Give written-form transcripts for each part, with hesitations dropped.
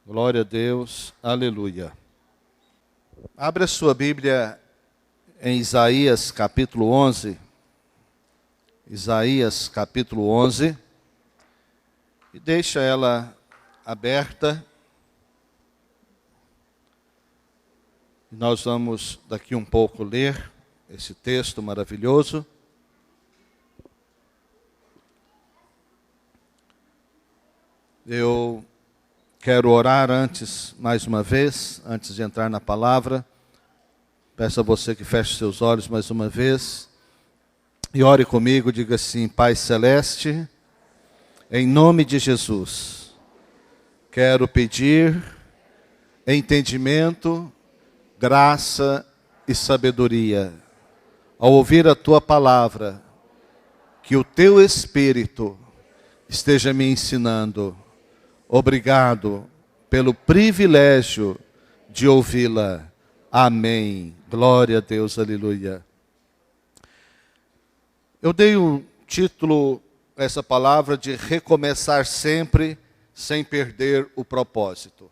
Glória a Deus, aleluia. Abre a sua Bíblia em Isaías capítulo 11. Isaías capítulo 11. E deixa ela aberta. Nós vamos daqui um pouco ler esse texto maravilhoso. Eu quero orar mais uma vez, antes de entrar na palavra. Peço a você que feche seus olhos mais uma vez. E ore comigo, diga assim: Pai Celeste, em nome de Jesus, quero pedir entendimento, graça e sabedoria. Ao ouvir a Tua palavra, que o Teu Espírito esteja me ensinando. Obrigado pelo privilégio de ouvi-la. Amém. Glória a Deus, aleluia. Eu dei um título a essa palavra de recomeçar sempre sem perder o propósito.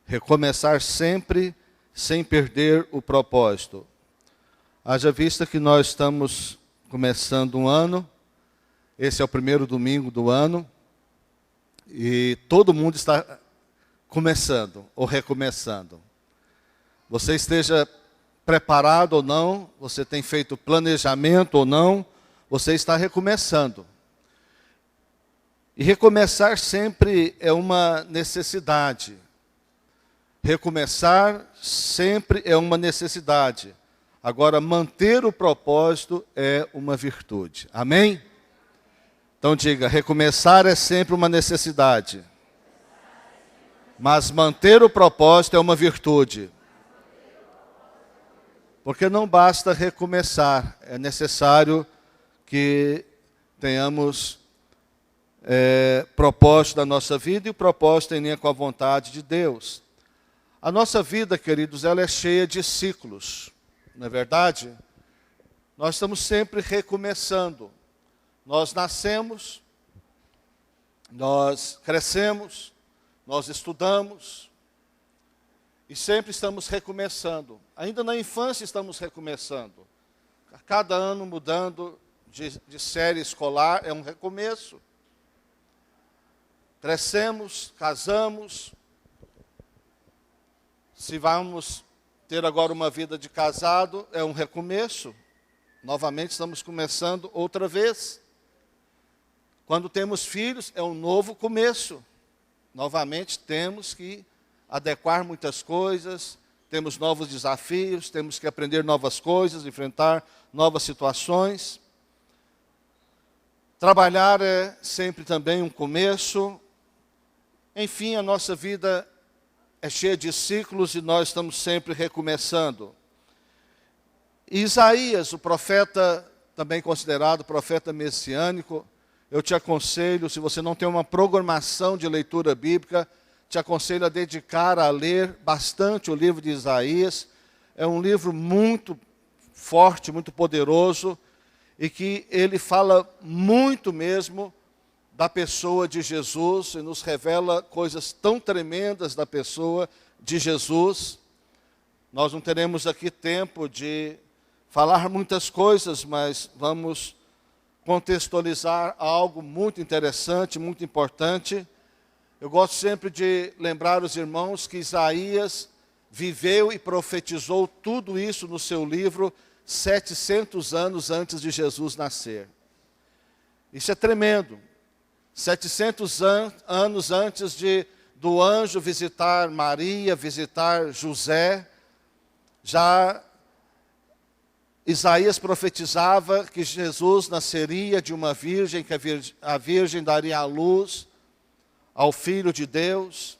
Recomeçar sempre sem perder o propósito. Haja vista que nós estamos começando um ano, esse é o primeiro domingo do ano, e todo mundo está começando ou recomeçando. Você esteja preparado ou não, você tem feito planejamento ou não, você está recomeçando. E recomeçar sempre é uma necessidade. Recomeçar sempre é uma necessidade. Agora, manter o propósito é uma virtude. Amém? Então diga, recomeçar é sempre uma necessidade. Mas manter o propósito é uma virtude. Porque não basta recomeçar, é necessário que tenhamos propósito da nossa vida, e o propósito em linha com a vontade de Deus. A nossa vida, queridos, ela é cheia de ciclos, não é verdade? Nós estamos sempre recomeçando. Nós nascemos, nós crescemos, nós estudamos e sempre estamos recomeçando. Ainda na infância estamos recomeçando. A cada ano mudando de série escolar é um recomeço. Crescemos, casamos. Se vamos ter agora uma vida de casado, é um recomeço. Novamente estamos começando outra vez. Quando temos filhos, é um novo começo. Novamente temos que adequar muitas coisas, temos novos desafios, temos que aprender novas coisas, enfrentar novas situações. Trabalhar é sempre também um começo. Enfim, a nossa vida é cheia de ciclos e nós estamos sempre recomeçando. E Isaías, o profeta, também considerado profeta messiânico, eu te aconselho, se você não tem uma programação de leitura bíblica, te aconselho a dedicar a ler bastante o livro de Isaías. É um livro muito forte, muito poderoso, e que ele fala muito mesmo da pessoa de Jesus, e nos revela coisas tão tremendas da pessoa de Jesus. Nós não teremos aqui tempo de falar muitas coisas, mas vamos contextualizar algo muito interessante, muito importante. Eu gosto sempre de lembrar os irmãos que Isaías viveu e profetizou tudo isso no seu livro 700 anos antes de Jesus nascer. Isso é tremendo. 700 anos antes do anjo visitar Maria, visitar José, já Isaías profetizava que Jesus nasceria de uma virgem, que a virgem daria a luz ao Filho de Deus.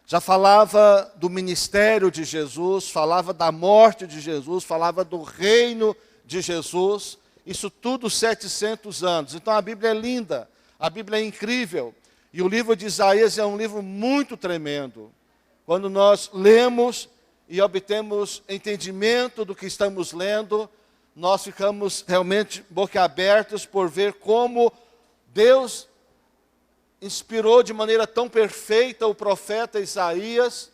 Já falava do ministério de Jesus, falava da morte de Jesus, falava do reino de Jesus. Isso tudo 700 anos. Então a Bíblia é linda, a Bíblia é incrível. E o livro de Isaías é um livro muito tremendo. Quando nós lemos e obtemos entendimento do que estamos lendo, nós ficamos realmente boquiabertos por ver como Deus inspirou de maneira tão perfeita o profeta Isaías,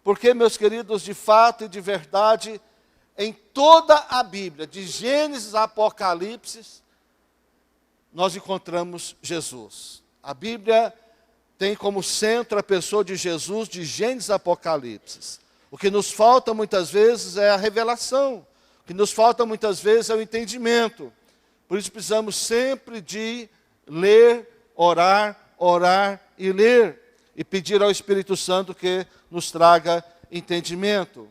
porque, meus queridos, de fato e de verdade, em toda a Bíblia, de Gênesis a Apocalipse, nós encontramos Jesus. A Bíblia tem como centro a pessoa de Jesus, de Gênesis a Apocalipse. O que nos falta muitas vezes é a revelação. O que nos falta muitas vezes é o entendimento. Por isso precisamos sempre de ler, orar e ler. E pedir ao Espírito Santo que nos traga entendimento.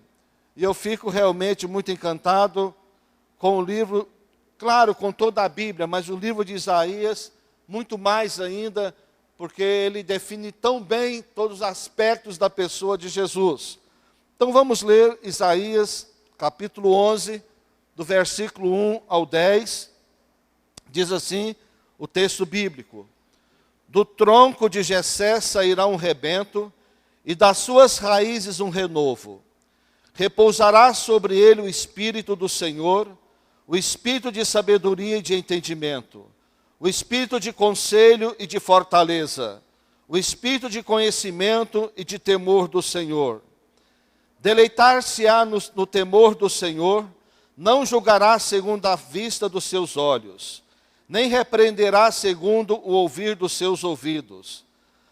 E eu fico realmente muito encantado com o livro, claro, com toda a Bíblia, mas o livro de Isaías, muito mais ainda, porque ele define tão bem todos os aspectos da pessoa de Jesus. Então vamos ler Isaías, capítulo 11, do versículo 1 ao 10. Diz assim o texto bíblico: do tronco de Jessé sairá um rebento, e das suas raízes um renovo. Repousará sobre ele o Espírito do Senhor, o Espírito de sabedoria e de entendimento, o Espírito de conselho e de fortaleza, o Espírito de conhecimento e de temor do Senhor. Deleitar-se-á no temor do Senhor, não julgará segundo a vista dos seus olhos, nem repreenderá segundo o ouvir dos seus ouvidos,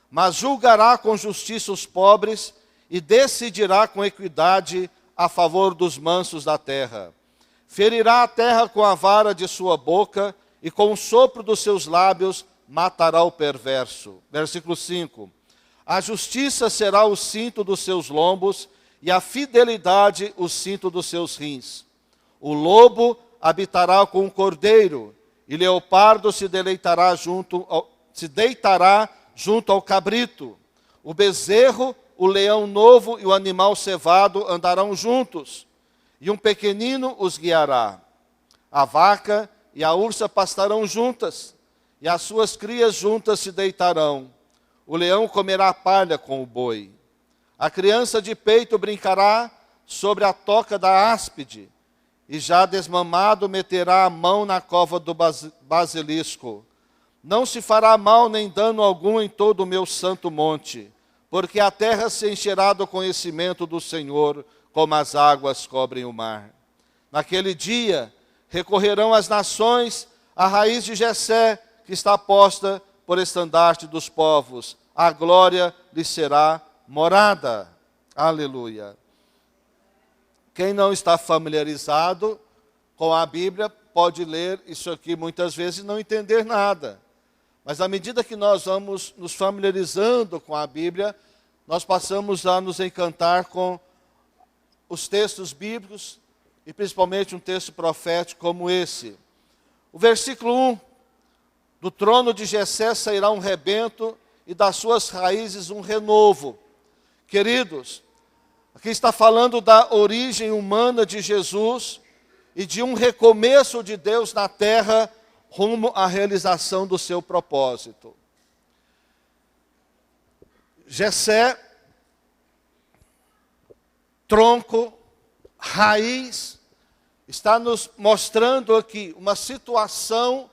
mas julgará com justiça os pobres e decidirá com equidade a favor dos mansos da terra. Ferirá a terra com a vara de sua boca e com o sopro dos seus lábios matará o perverso. Versículo 5. A justiça será o cinto dos seus lombos e a fidelidade o cinto dos seus rins. O lobo habitará com o cordeiro, e leopardo se deitará junto ao cabrito. O bezerro, o leão novo e o animal cevado andarão juntos, e um pequenino os guiará. A vaca e a ursa pastarão juntas, e as suas crias juntas se deitarão. O leão comerá palha com o boi. A criança de peito brincará sobre a toca da áspide, e já desmamado meterá a mão na cova do basilisco. Não se fará mal nem dano algum em todo o meu santo monte, porque a terra se encherá do conhecimento do Senhor, como as águas cobrem o mar. Naquele dia recorrerão as nações à raiz de Jessé, que está posta por estandarte dos povos. A glória lhe será morada. Aleluia. Quem não está familiarizado com a Bíblia pode ler isso aqui muitas vezes e não entender nada. Mas à medida que nós vamos nos familiarizando com a Bíblia, nós passamos a nos encantar com os textos bíblicos e principalmente um texto profético como esse. O versículo 1: do trono de Jessé sairá um rebento e das suas raízes um renovo. Queridos, aqui está falando da origem humana de Jesus e de um recomeço de Deus na terra rumo à realização do seu propósito. Jessé, tronco, raiz, está nos mostrando aqui uma situação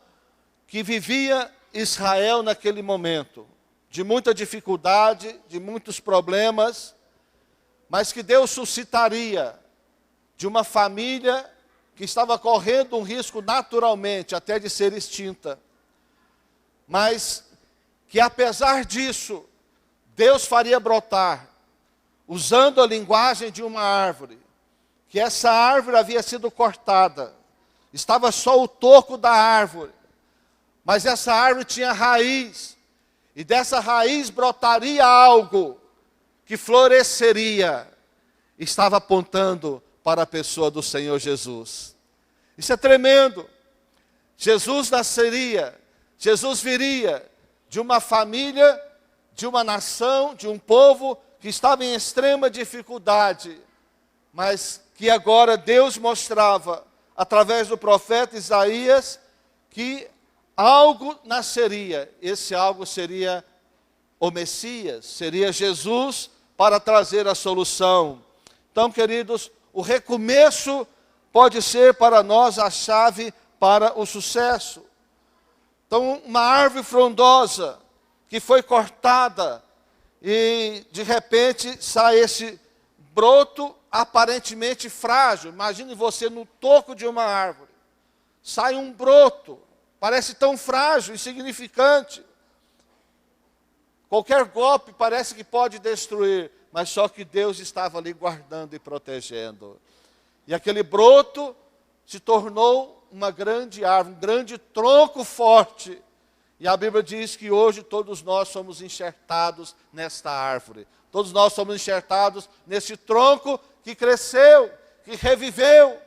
que vivia Israel naquele momento, de muita dificuldade, de muitos problemas, mas que Deus suscitaria de uma família que estava correndo um risco naturalmente até de ser extinta, mas que apesar disso, Deus faria brotar, usando a linguagem de uma árvore, que essa árvore havia sido cortada, estava só o toco da árvore, mas essa árvore tinha raiz, e dessa raiz brotaria algo que floresceria, estava apontando para a pessoa do Senhor Jesus. Isso é tremendo. Jesus nasceria, Jesus viria de uma família, de uma nação, de um povo que estava em extrema dificuldade, mas que agora Deus mostrava, através do profeta Isaías, que algo nasceria. Esse algo seria o Messias, seria Jesus para trazer a solução. Então, queridos, o recomeço pode ser para nós a chave para o sucesso. Então, uma árvore frondosa, que foi cortada e de repente sai esse broto aparentemente frágil. Imagine você no toco de uma árvore. Sai um broto, parece tão frágil, insignificante. Qualquer golpe parece que pode destruir, mas só que Deus estava ali guardando e protegendo. E aquele broto se tornou uma grande árvore, um grande tronco forte. E a Bíblia diz que hoje todos nós somos enxertados nesta árvore. Todos nós somos enxertados nesse tronco que cresceu, que reviveu.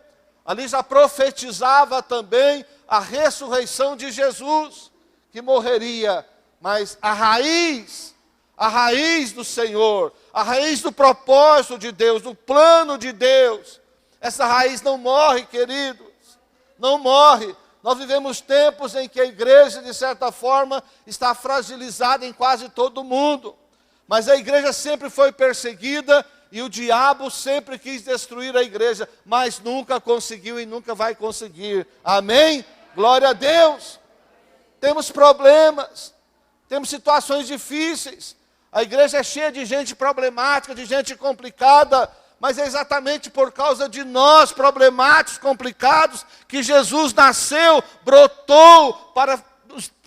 Ali já profetizava também a ressurreição de Jesus, que morreria, mas a raiz do Senhor, a raiz do propósito de Deus, do plano de Deus, essa raiz não morre, queridos, não morre. Nós vivemos tempos em que a igreja, de certa forma, está fragilizada em quase todo o mundo. Mas a igreja sempre foi perseguida e o diabo sempre quis destruir a igreja, mas nunca conseguiu e nunca vai conseguir. Amém? Glória a Deus. Temos problemas, temos situações difíceis. A igreja é cheia de gente problemática, de gente complicada, mas é exatamente por causa de nós, problemáticos, complicados, que Jesus nasceu, brotou para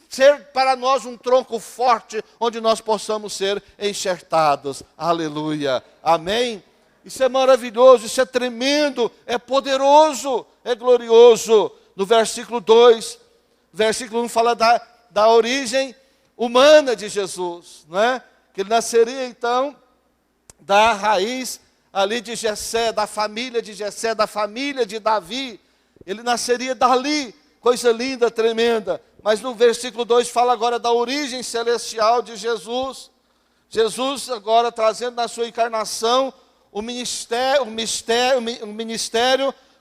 ser para nós um tronco forte, onde nós possamos ser enxertados. Aleluia. Amém? Isso é maravilhoso, isso é tremendo, é poderoso, é glorioso. No versículo 2, versículo 1 fala da origem humana de Jesus, não é? Que ele nasceria então da raiz ali de Jessé, da família de Jessé, da família de Davi. Ele nasceria dali, coisa linda, tremenda. Mas no versículo 2 fala agora da origem celestial de Jesus. Jesus agora trazendo na sua encarnação o ministério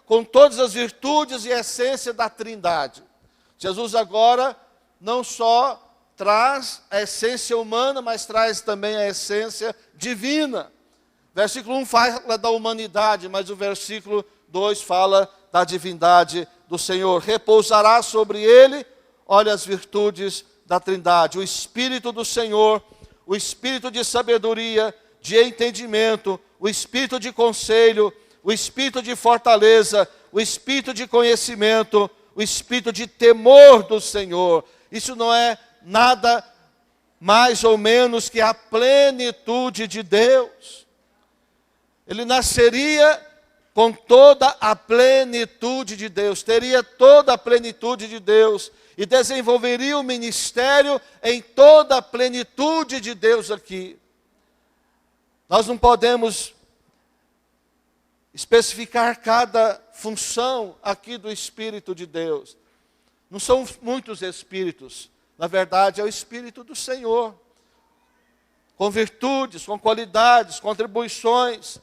com todas as virtudes e essência da Trindade. Jesus agora não só traz a essência humana, mas traz também a essência divina. Versículo 1 fala da humanidade, mas o versículo 2 fala da divindade do Senhor. Repousará sobre ele, olha as virtudes da Trindade, o Espírito do Senhor, o Espírito de sabedoria, de entendimento, o Espírito de conselho, o Espírito de fortaleza, o Espírito de conhecimento, o Espírito de temor do Senhor. Isso não é nada mais ou menos que a plenitude de Deus. Ele nasceria com toda a plenitude de Deus, teria toda a plenitude de Deus e desenvolveria o ministério em toda a plenitude de Deus aqui. Nós não podemos especificar cada função aqui do Espírito de Deus. Não são muitos espíritos, na verdade é o Espírito do Senhor, com virtudes, com qualidades, contribuições,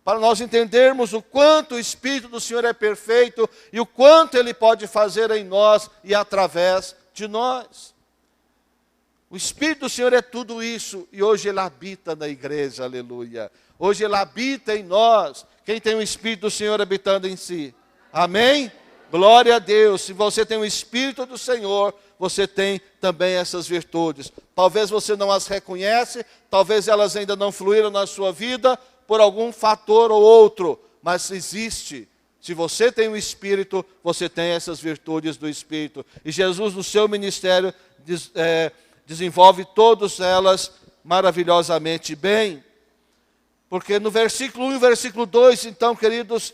para nós entendermos o quanto o Espírito do Senhor é perfeito e o quanto Ele pode fazer em nós e através de nós. O Espírito do Senhor é tudo isso e hoje Ele habita na igreja, aleluia. Hoje Ele habita em nós. Quem tem o Espírito do Senhor habitando em si? Amém? Glória a Deus. Se você tem o Espírito do Senhor, você tem também essas virtudes. Talvez você não as reconhece, talvez elas ainda não fluíram na sua vida, por algum fator ou outro, mas existe. Se você tem o Espírito, você tem essas virtudes do Espírito. E Jesus, no seu ministério, desenvolve todas elas maravilhosamente bem. Porque no versículo 1 e versículo 2, então, queridos,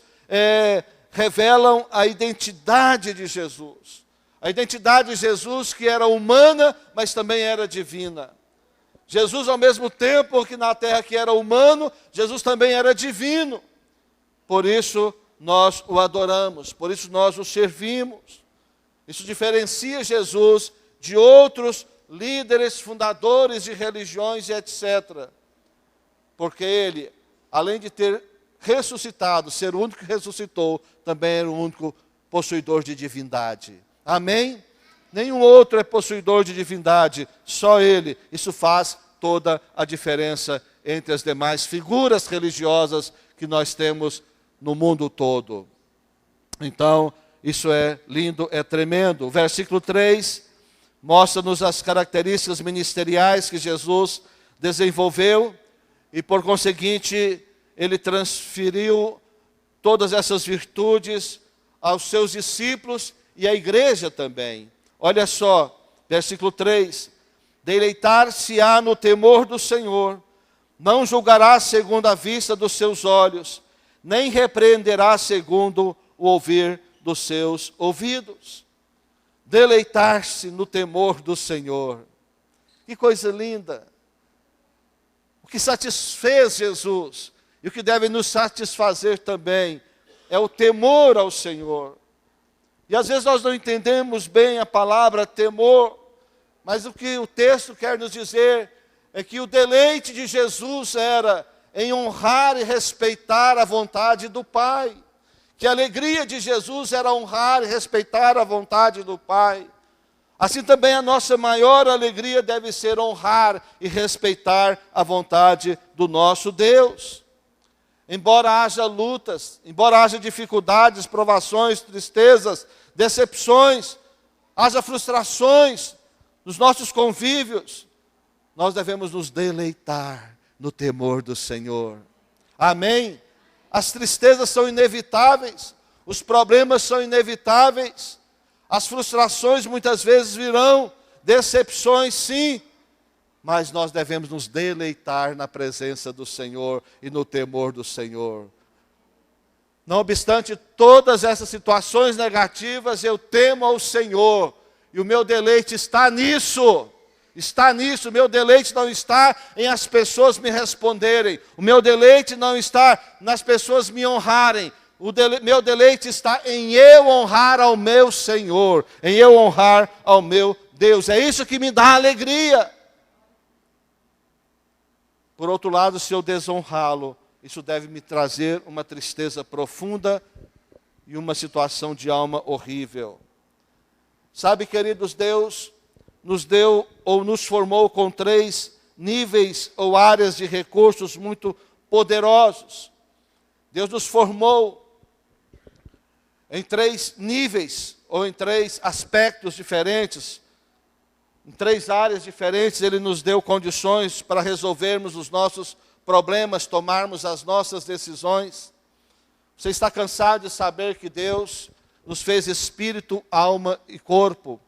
revelam a identidade de Jesus. A identidade de Jesus que era humana, mas também era divina. Jesus, ao mesmo tempo que na terra que era humano, Jesus também era divino. Por isso nós o adoramos, por isso nós o servimos. Isso diferencia Jesus de outros líderes, fundadores de religiões e etc. Porque ele, além de ter ressuscitado, ser o único que ressuscitou, também era o único possuidor de divindade. Amém? Nenhum outro é possuidor de divindade, só ele. Isso faz toda a diferença entre as demais figuras religiosas que nós temos no mundo todo. Então, isso é lindo, é tremendo. Versículo 3 mostra-nos as características ministeriais que Jesus desenvolveu e, por conseguinte, ele transferiu todas essas virtudes aos seus discípulos e à igreja também. Olha só, versículo 3: deleitar-se-á no temor do Senhor, não julgará segundo a vista dos seus olhos, nem repreenderá segundo o ouvir dos seus ouvidos. Deleitar-se no temor do Senhor. Que coisa linda! O que satisfez Jesus e o que deve nos satisfazer também é o temor ao Senhor. E às vezes nós não entendemos bem a palavra temor, mas o que o texto quer nos dizer é que o deleite de Jesus era em honrar e respeitar a vontade do Pai. Que a alegria de Jesus era honrar e respeitar a vontade do Pai. Assim também a nossa maior alegria deve ser honrar e respeitar a vontade do nosso Deus. Embora haja lutas, embora haja dificuldades, provações, tristezas, decepções, haja frustrações nos nossos convívios, nós devemos nos deleitar no temor do Senhor. Amém? As tristezas são inevitáveis, os problemas são inevitáveis, as frustrações muitas vezes virão, decepções sim, mas nós devemos nos deleitar na presença do Senhor e no temor do Senhor. Não obstante todas essas situações negativas, eu temo ao Senhor, e o meu deleite está nisso. Está nisso, o meu deleite não está em as pessoas me responderem, o meu deleite não está nas pessoas me honrarem, meu deleite está em eu honrar ao meu Senhor, em eu honrar ao meu Deus. É isso que me dá alegria. Por outro lado, se eu desonrá-lo, isso deve me trazer uma tristeza profunda e uma situação de alma horrível. Sabe, queridos, Deus nos deu ou nos formou com 3 níveis ou áreas de recursos muito poderosos. Deus nos formou em 3 níveis ou em 3 aspectos diferentes, em 3 áreas diferentes. Ele nos deu condições para resolvermos os nossos problemas, tomarmos as nossas decisões. Você está cansado de saber que Deus nos fez espírito, alma e corpo,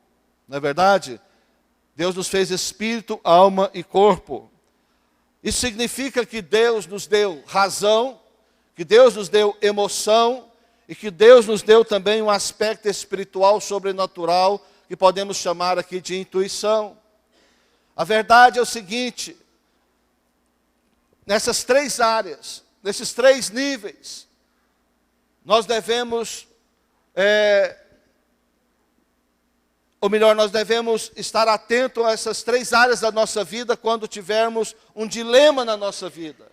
não é verdade? Deus nos fez espírito, alma e corpo. Isso significa que Deus nos deu razão, que Deus nos deu emoção e que Deus nos deu também um aspecto espiritual sobrenatural que podemos chamar aqui de intuição. A verdade é o seguinte: nessas 3 áreas, nesses 3 níveis, nós devemos nós devemos estar atentos a essas 3 áreas da nossa vida quando tivermos um dilema na nossa vida.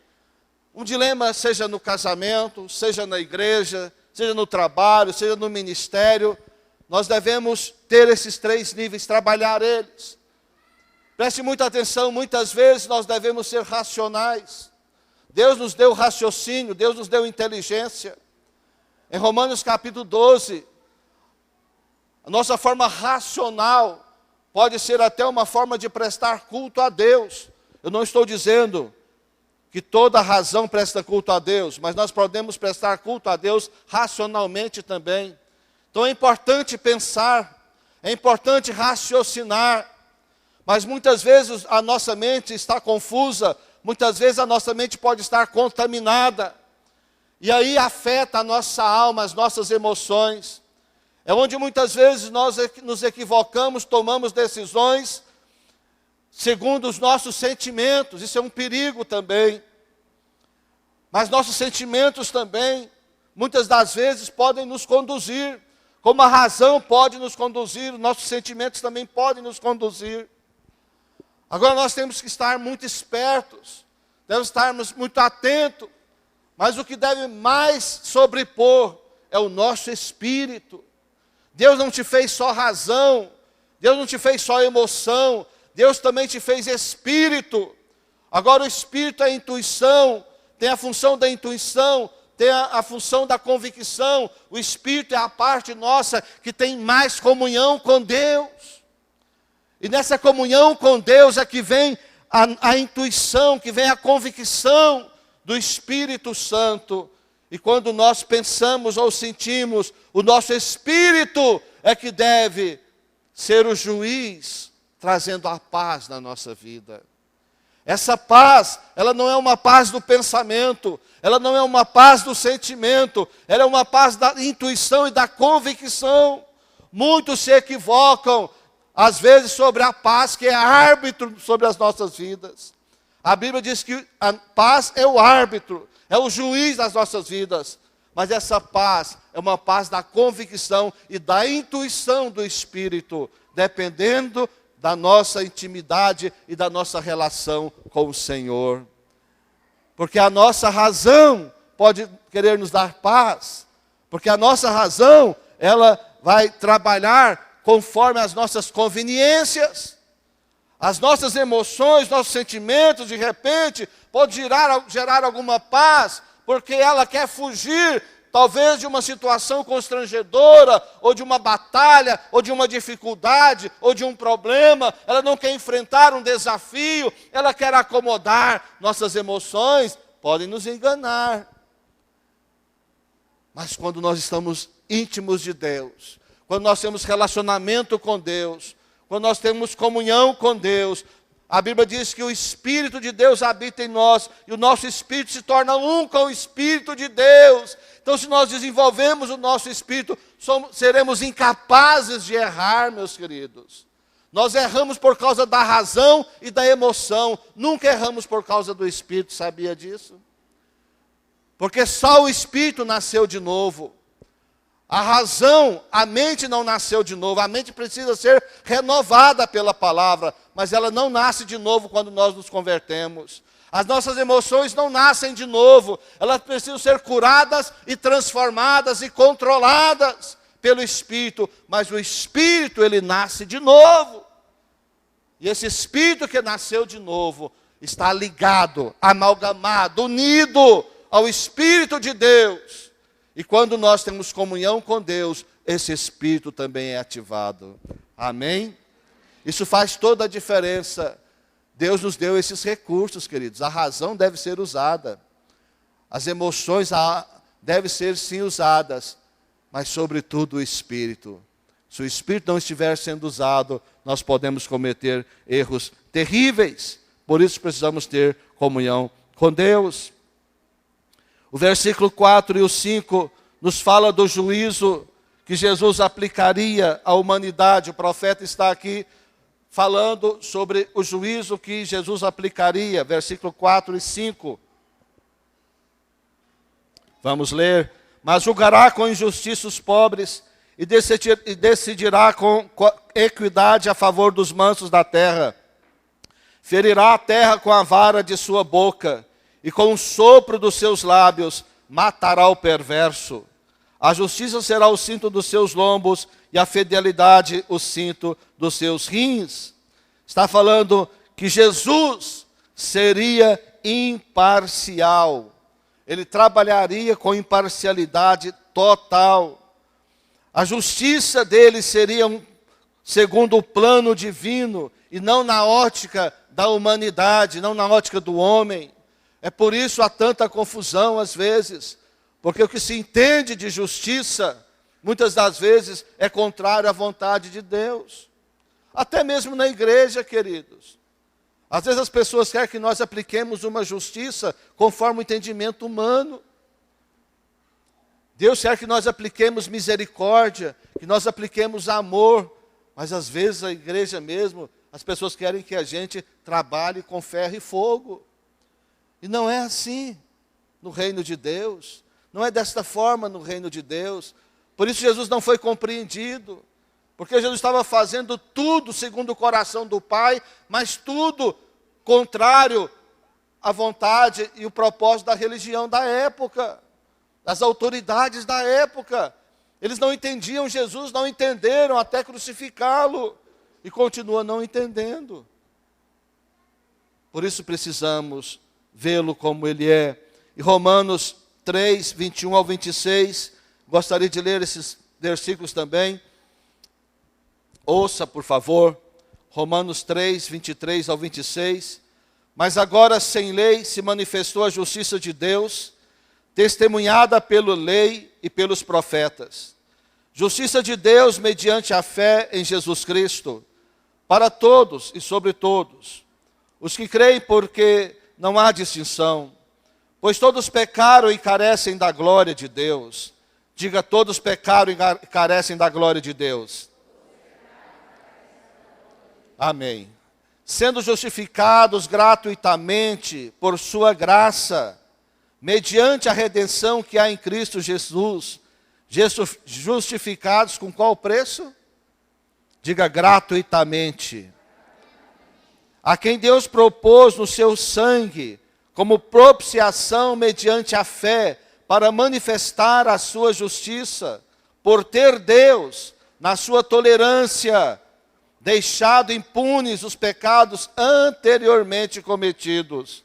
Um dilema seja no casamento, seja na igreja, seja no trabalho, seja no ministério. Nós devemos ter esses 3 níveis, trabalhar eles. Preste muita atenção, muitas vezes nós devemos ser racionais. Deus nos deu raciocínio, Deus nos deu inteligência. Em Romanos capítulo 12, a nossa forma racional pode ser até uma forma de prestar culto a Deus. Eu não estou dizendo que toda razão presta culto a Deus, mas nós podemos prestar culto a Deus racionalmente também. Então é importante pensar, é importante raciocinar, mas muitas vezes a nossa mente está confusa, muitas vezes a nossa mente pode estar contaminada, e aí afeta a nossa alma, as nossas emoções. É onde muitas vezes nós nos equivocamos, tomamos decisões segundo os nossos sentimentos. Isso é um perigo também. Mas nossos sentimentos também, muitas das vezes, podem nos conduzir. Como a razão pode nos conduzir, nossos sentimentos também podem nos conduzir. Agora nós temos que estar muito espertos, devemos estarmos muito atentos. Mas o que deve mais sobrepor é o nosso espírito. Deus não te fez só razão, Deus não te fez só emoção, Deus também te fez espírito. Agora o espírito é a intuição, tem a função da intuição, tem a função da convicção. O espírito é a parte nossa que tem mais comunhão com Deus. E nessa comunhão com Deus é que vem a intuição, que vem a convicção do Espírito Santo. E quando nós pensamos ou sentimos, o nosso espírito é que deve ser o juiz, trazendo a paz na nossa vida. Essa paz, ela não é uma paz do pensamento, ela não é uma paz do sentimento, ela é uma paz da intuição e da convicção. Muitos se equivocam, às vezes, sobre a paz que é árbitro sobre as nossas vidas. A Bíblia diz que a paz é o árbitro, é o juiz das nossas vidas. Mas essa paz é uma paz da convicção e da intuição do Espírito, dependendo da nossa intimidade e da nossa relação com o Senhor. Porque a nossa razão pode querer nos dar paz, porque a nossa razão, ela vai trabalhar conforme as nossas conveniências. As nossas emoções, nossos sentimentos, de repente, pode gerar alguma paz, porque ela quer fugir, talvez de uma situação constrangedora, ou de uma batalha, ou de uma dificuldade, ou de um problema. Ela não quer enfrentar um desafio, ela quer acomodar. Nossas emoções podem nos enganar. Mas quando nós estamos íntimos de Deus, quando nós temos relacionamento com Deus, quando nós temos comunhão com Deus, a Bíblia diz que o Espírito de Deus habita em nós, e o nosso Espírito se torna um com o Espírito de Deus. Então, se nós desenvolvemos o nosso Espírito, seremos incapazes de errar, meus queridos. Nós erramos por causa da razão e da emoção, nunca erramos por causa do Espírito, sabia disso? Porque só o Espírito nasceu de novo. A razão, a mente não nasceu de novo, a mente precisa ser renovada pela palavra, mas ela não nasce de novo quando nós nos convertemos. As nossas emoções não nascem de novo, elas precisam ser curadas e transformadas e controladas pelo Espírito, mas o Espírito, ele nasce de novo. E esse Espírito que nasceu de novo está ligado, amalgamado, unido ao Espírito de Deus. E quando nós temos comunhão com Deus, esse Espírito também é ativado. Amém? Isso faz toda a diferença. Deus nos deu esses recursos, queridos. A razão deve ser usada. As emoções devem ser sim usadas. Mas sobretudo o Espírito. Se o Espírito não estiver sendo usado, nós podemos cometer erros terríveis. Por isso precisamos ter comunhão com Deus. O versículo 4 e o 5 nos fala do juízo que Jesus aplicaria à humanidade. O profeta está aqui falando sobre o juízo que Jesus aplicaria. Versículo 4 e 5. Vamos ler. Mas julgará com injustiça os pobres e decidirá com equidade a favor dos mansos da terra. Ferirá a terra com a vara de sua boca, e com o sopro dos seus lábios matará o perverso. A justiça será o cinto dos seus lombos, e a fidelidade o cinto dos seus rins. Está falando que Jesus seria imparcial. Ele trabalharia com imparcialidade total. A justiça dele seria segundo o plano divino, e não na ótica da humanidade, não na ótica do homem. É por isso há tanta confusão às vezes, porque o que se entende de justiça, muitas das vezes é contrário à vontade de Deus. Até mesmo na igreja, queridos. Às vezes as pessoas querem que nós apliquemos uma justiça conforme o entendimento humano. Deus quer que nós apliquemos misericórdia, que nós apliquemos amor, mas às vezes a igreja mesmo, as pessoas querem que a gente trabalhe com ferro e fogo. E não é assim no reino de Deus. Não é desta forma no reino de Deus. Por isso Jesus não foi compreendido. Porque Jesus estava fazendo tudo segundo o coração do Pai, mas tudo contrário à vontade e o propósito da religião da época, das autoridades da época. Eles não entendiam Jesus, não entenderam até crucificá-lo. E continuam não entendendo. Por isso precisamos vê-lo como ele é. E Romanos 3, 21 ao 26, gostaria de ler esses versículos também. Ouça, por favor, Romanos 3, 23 ao 26. Mas agora sem lei se manifestou a justiça de Deus, testemunhada pela lei e pelos profetas. Justiça de Deus mediante a fé em Jesus Cristo, para todos e sobre todos. Os que creem, porque não há distinção, pois todos pecaram e carecem da glória de Deus. Diga, todos pecaram e carecem da glória de Deus. Amém. Sendo justificados gratuitamente por sua graça, mediante a redenção que há em Cristo Jesus, justificados com qual preço? Diga, gratuitamente. A quem Deus propôs no seu sangue, como propiciação mediante a fé, para manifestar a sua justiça, por ter Deus, na sua tolerância, deixado impunes os pecados anteriormente cometidos,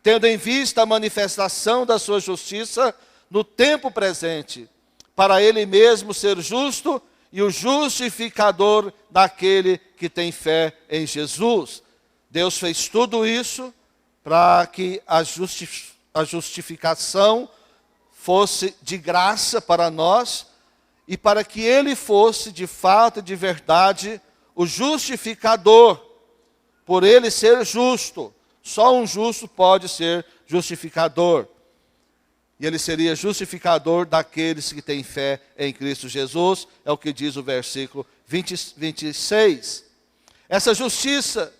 tendo em vista a manifestação da sua justiça no tempo presente, para ele mesmo ser justo e o justificador daquele que tem fé em Jesus. Deus fez tudo isso para que a justificação fosse de graça para nós e para que ele fosse de fato e de verdade o justificador. Por ele ser justo, só um justo pode ser justificador. E ele seria justificador daqueles que têm fé em Cristo Jesus, é o que diz o versículo 26. Essa justiça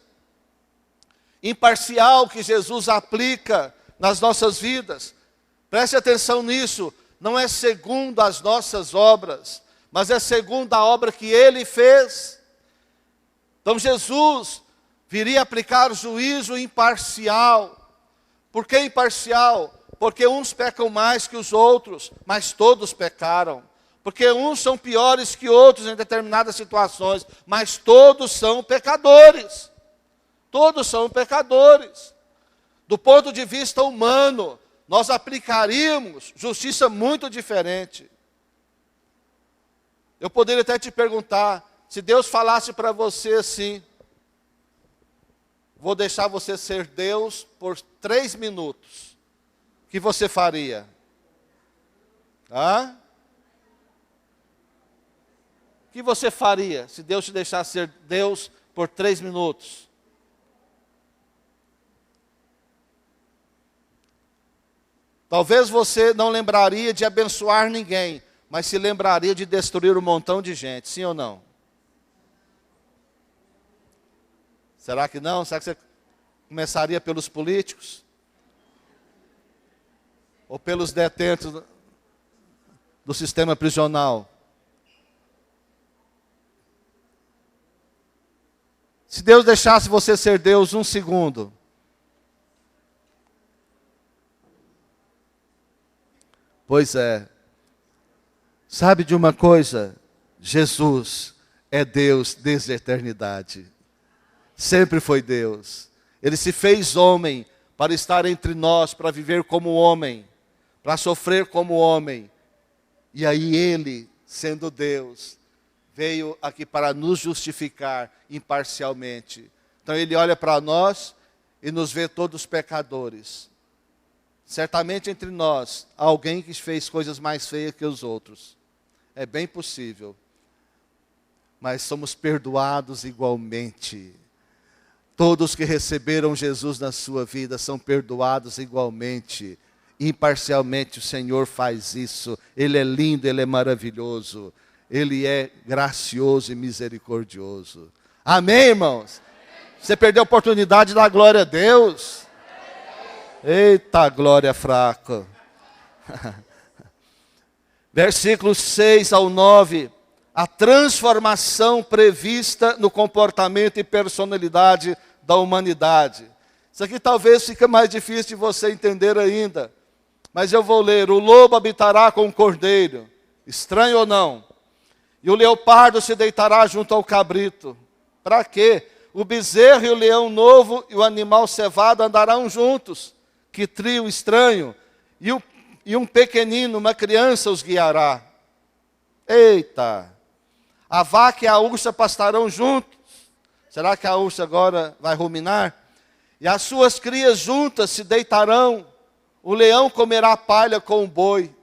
imparcial que Jesus aplica nas nossas vidas, preste atenção nisso, não é segundo as nossas obras, mas é segundo a obra que ele fez. Então Jesus viria aplicar o juízo imparcial. Por que imparcial? Porque uns pecam mais que os outros, mas todos pecaram. Porque uns são piores que outros em determinadas situações, mas todos são pecadores. Todos são pecadores. Do ponto de vista humano, nós aplicaríamos justiça muito diferente. Eu poderia até te perguntar, se Deus falasse para você assim, vou deixar você ser Deus por 3 minutos, o que você faria? O que você faria se Deus te deixasse ser Deus por 3 minutos? Talvez você não lembraria de abençoar ninguém, mas se lembraria de destruir um montão de gente, sim ou não? Será que não? Será que você começaria pelos políticos? Ou pelos detentos do sistema prisional? Se Deus deixasse você ser Deus 1 segundo, pois é, sabe de uma coisa? Jesus é Deus desde a eternidade. Sempre foi Deus. Ele se fez homem para estar entre nós, para viver como homem, para sofrer como homem. E aí ele, sendo Deus, veio aqui para nos justificar imparcialmente. Então ele olha para nós e nos vê todos pecadores. Certamente entre nós, há alguém que fez coisas mais feias que os outros. É bem possível. Mas somos perdoados igualmente. Todos que receberam Jesus na sua vida são perdoados igualmente. Imparcialmente o Senhor faz isso. Ele é lindo, Ele é maravilhoso. Ele é gracioso e misericordioso. Amém, irmãos? Você perdeu a oportunidade de dar glória a Deus? Eita, glória fraca. Versículos 6 ao 9. A transformação prevista no comportamento e personalidade da humanidade. Isso aqui talvez fique mais difícil de você entender ainda. Mas eu vou ler. O lobo habitará com o cordeiro. Estranho ou não? E o leopardo se deitará junto ao cabrito. Para quê? O bezerro e o leão novo e o animal cevado andarão juntos. Que trio estranho. E um pequenino, uma criança os guiará. Eita! A vaca e a ursa pastarão juntos. Será que a ursa agora vai ruminar? E as suas crias juntas se deitarão. O leão comerá palha com o boi.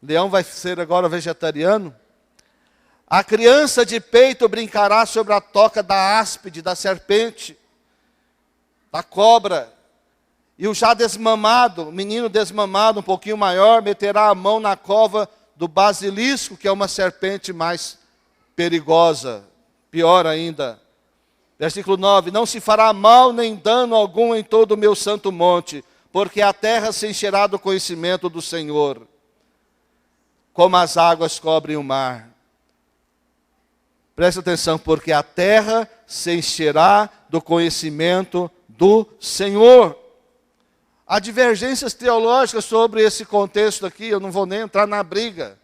O leão vai ser agora vegetariano? A criança de peito brincará sobre a toca da áspide, da serpente, da cobra. E o já desmamado, o menino desmamado, um pouquinho maior, meterá a mão na cova do basilisco, que é uma serpente mais perigosa, pior ainda. Versículo 9, não se fará mal nem dano algum em todo o meu santo monte, porque a terra se encherá do conhecimento do Senhor, como as águas cobrem o mar. Preste atenção, porque a terra se encherá do conhecimento do Senhor. Há divergências teológicas sobre esse contexto aqui, eu não vou nem entrar na briga,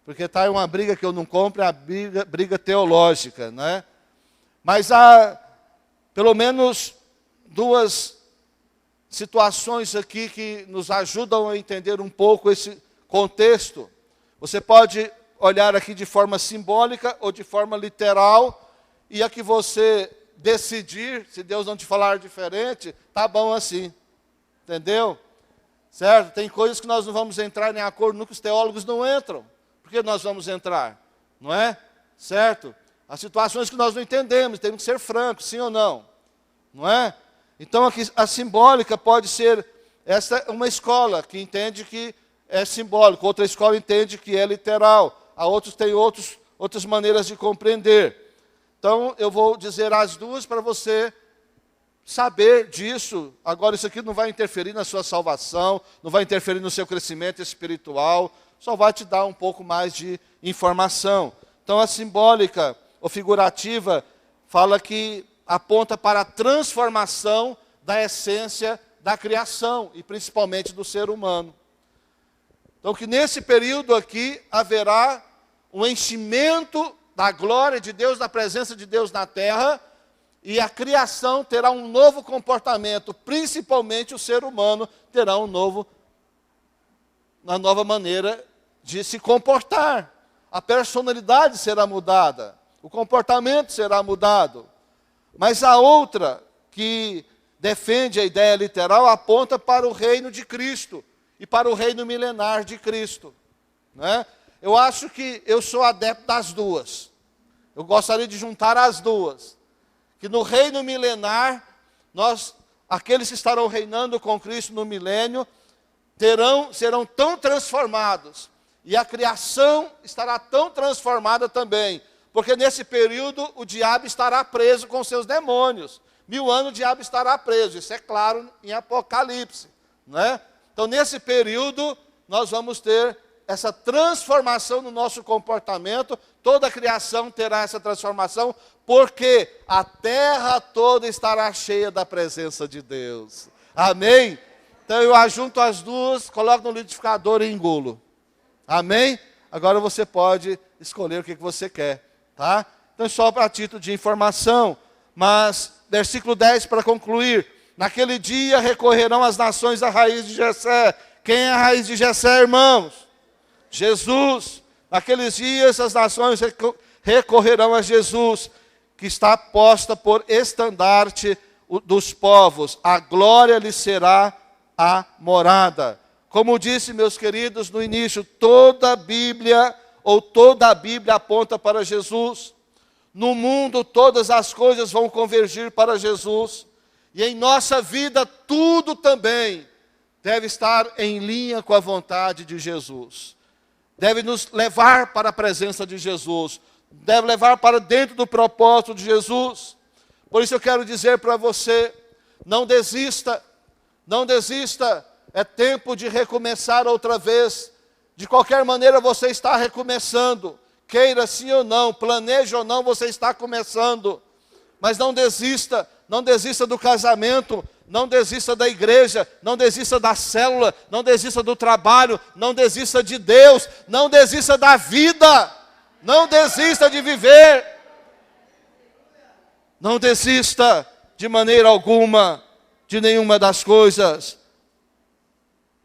porque está uma briga que eu não compro, é a briga teológica, né? Mas há pelo menos duas situações aqui que nos ajudam a entender um pouco esse contexto. Você pode olhar aqui de forma simbólica ou de forma literal, e a que você decidir, se Deus não te falar diferente, tá bom assim. Entendeu? Certo? Tem coisas que nós não vamos entrar em acordo, que os teólogos não entram. Por que nós vamos entrar? Não é? Certo? Há situações que nós não entendemos, temos que ser francos, sim ou não? Não é? Então aqui a simbólica pode ser essa uma escola que entende que é simbólico, outra escola entende que é literal, a outros têm outras maneiras de compreender. Então eu vou dizer as duas para você saber disso. Agora isso aqui não vai interferir na sua salvação, não vai interferir no seu crescimento espiritual, só vai te dar um pouco mais de informação. Então a simbólica ou figurativa fala que aponta para a transformação da essência da criação e principalmente do ser humano. Então que nesse período aqui haverá um enchimento da glória de Deus, da presença de Deus na terra, e a criação terá um novo comportamento, principalmente o ser humano terá uma nova maneira de se comportar. A personalidade será mudada, o comportamento será mudado. Mas a outra, que defende a ideia literal, aponta para o reino de Cristo e para o reino milenar de Cristo. Né? Eu acho que eu sou adepto das duas. Eu gostaria de juntar as duas. Que no reino milenar, aqueles que estarão reinando com Cristo no milênio, serão tão transformados, e a criação estará tão transformada também, porque nesse período o diabo estará preso com seus demônios. 1000 anos o diabo estará preso, isso é claro em Apocalipse. Né? Então nesse período nós vamos ter essa transformação no nosso comportamento, toda a criação terá essa transformação, porque a terra toda estará cheia da presença de Deus. Amém? Então eu ajunto as duas, coloco no liquidificador e engulo. Amém? Agora você pode escolher o que você quer. Tá? Então só para título de informação, mas versículo 10 para concluir. Naquele dia recorrerão as nações à raiz de Jessé. Quem é a raiz de Jessé, irmãos? Jesus. Naqueles dias as nações recorrerão a Jesus, que está posta por estandarte dos povos. A glória lhe será a morada. Como disse, meus queridos, no início, toda a Bíblia aponta para Jesus. No mundo todas as coisas vão convergir para Jesus. E em nossa vida tudo também deve estar em linha com a vontade de Jesus. Deve nos levar para a presença de Jesus. Deve levar para dentro do propósito de Jesus. Por isso eu quero dizer para você, não desista, não desista. É tempo de recomeçar outra vez. De qualquer maneira você está recomeçando. Queira sim ou não, planeje ou não, você está começando. Mas não desista do casamento, não desista da igreja, não desista da célula, não desista do trabalho, não desista de Deus, não desista da vida, não desista de viver. Não desista de maneira alguma de nenhuma das coisas.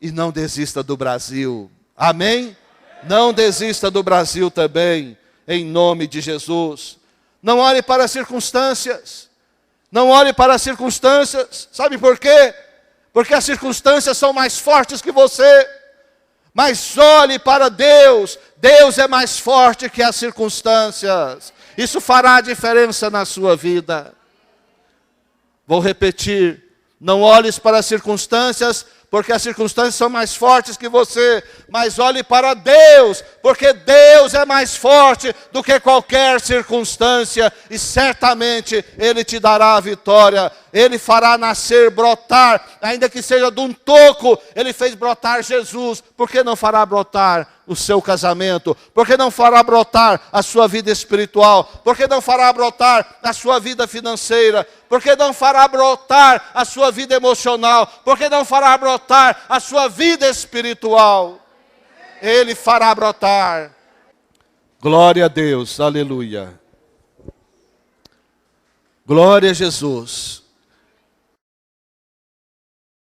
E não desista do Brasil. Amém? Não desista do Brasil também, em nome de Jesus. Não olhe para as circunstâncias. Não olhe para as circunstâncias. Sabe por quê? Porque as circunstâncias são mais fortes que você. Mas olhe para Deus. Deus é mais forte que as circunstâncias. Isso fará a diferença na sua vida. Vou repetir. Não olhes para as circunstâncias, porque as circunstâncias são mais fortes que você. Mas olhe para Deus, porque Deus é mais forte do que qualquer circunstância. E certamente Ele te dará a vitória. Ele fará nascer, brotar, ainda que seja de um toco. Ele fez brotar Jesus. Por que não fará brotar o seu casamento? Por que não fará brotar a sua vida espiritual? Por que não fará brotar a sua vida financeira? Por que não fará brotar a sua vida emocional? Por que não fará brotar a sua vida espiritual? Ele fará brotar. Glória a Deus, aleluia. Glória a Jesus.